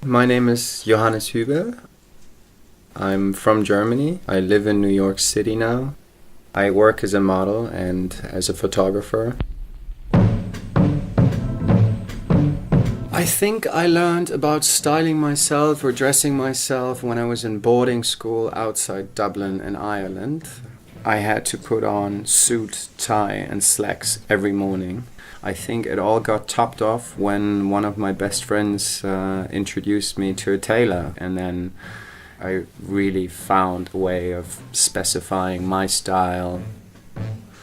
My name is Johannes Hüber. I'm from Germany. I live in New York City now. I work as a model and as a photographer. I think I learned about styling myself or dressing myself when I was in boarding school outside Dublin in Ireland. I had to put on suit, tie and slacks every morning. I think it all got topped off when one of my best friends introduced me to a tailor, and then I really found a way of specifying my style.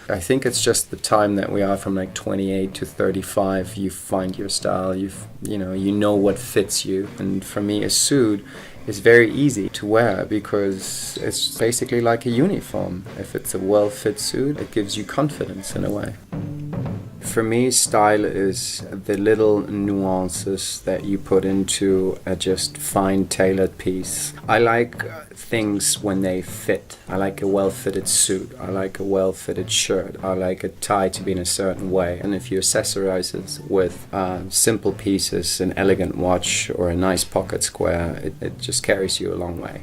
I think it's just the time that we are from like 28 to 35, you find your style, you know what fits you. And for me, a suit is very easy to wear because it's basically like a uniform. If it's a well-fit suit, it gives you confidence in a way. For me, style is the little nuances that you put into a just fine tailored piece. I like things when they fit. I like a well-fitted suit. I like a well-fitted shirt. I like a tie to be in a certain way. And if you accessorize it with simple pieces, an elegant watch or a nice pocket square, it just carries you a long way.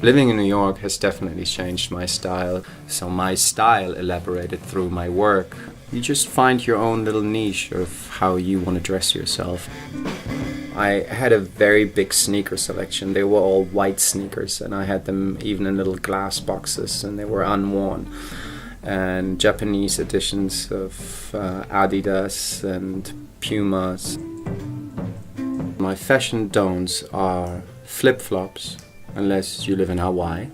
Living in New York has definitely changed my style. So my style elaborated through my work. You just find your own little niche of how you want to dress yourself. I had a very big sneaker selection. They were all white sneakers, and I had them even in little glass boxes, and they were unworn. And Japanese editions of Adidas and Pumas. My fashion don'ts are flip-flops, unless you live in Hawaii.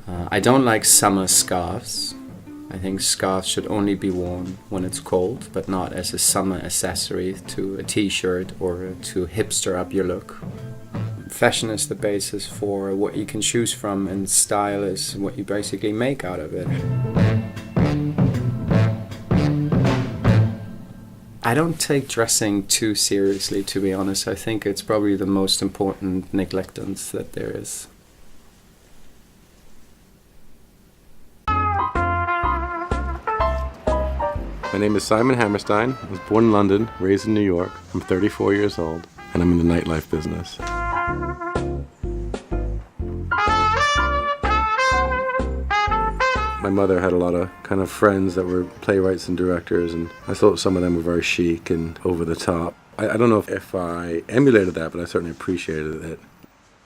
I don't like summer scarves. I think scarves should only be worn when it's cold, but not as a summer accessory to a t-shirt or to hipster up your look. Fashion is the basis for what you can choose from, and style is what you basically make out of it. I don't take dressing too seriously, to be honest. I think it's probably the most important neglectance that there is. My name is Simon Hammerstein. I was born in London, raised in New York. I'm 34 years old, and I'm in the nightlife business. My mother had a lot of kind of friends that were playwrights and directors, and I thought some of them were very chic and over the top. I don't know if I emulated that, but I certainly appreciated it.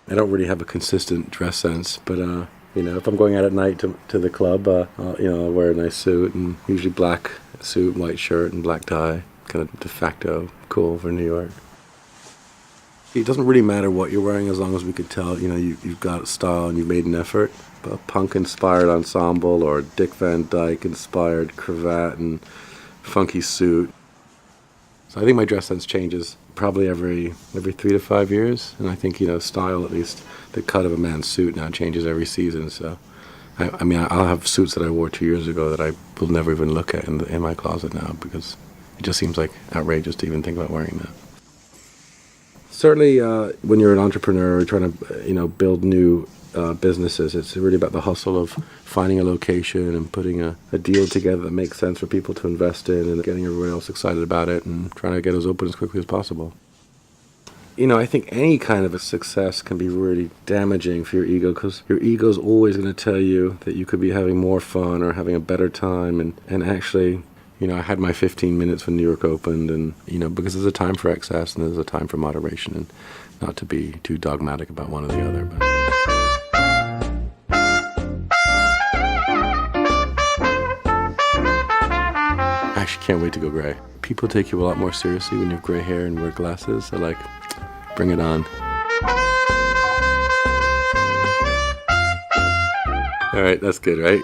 I don't really have a consistent dress sense, but if I'm going out at night to the club, I'll wear a nice suit, and usually black suit, white shirt, and black tie. Kind of de facto cool for New York. It doesn't really matter what you're wearing as long as we could tell, you've got style and you've made an effort. A punk-inspired ensemble or a Dick Van Dyke-inspired cravat and funky suit. So I think my dress sense changes probably every 3 to 5 years, and I think style, at least the cut of a man's suit now, changes every season. So I'll have suits that I wore 2 years ago that I will never even look at in my closet now, because it just seems like outrageous to even think about wearing that. Certainly, when you're an entrepreneur or trying to build new businesses, it's really about the hustle of finding a location and putting a deal together that makes sense for people to invest in, and getting everyone else excited about it and trying to get us open as quickly as possible. I think any kind of a success can be really damaging for your ego, because your ego is always going to tell you that you could be having more fun or having a better time, and actually, I had my 15 minutes when New York opened, and because there's a time for excess and there's a time for moderation, and not to be too dogmatic about one or the other. But I actually can't wait to go gray. People take you a lot more seriously when you have gray hair and wear glasses. So bring it on. All right, that's good, right?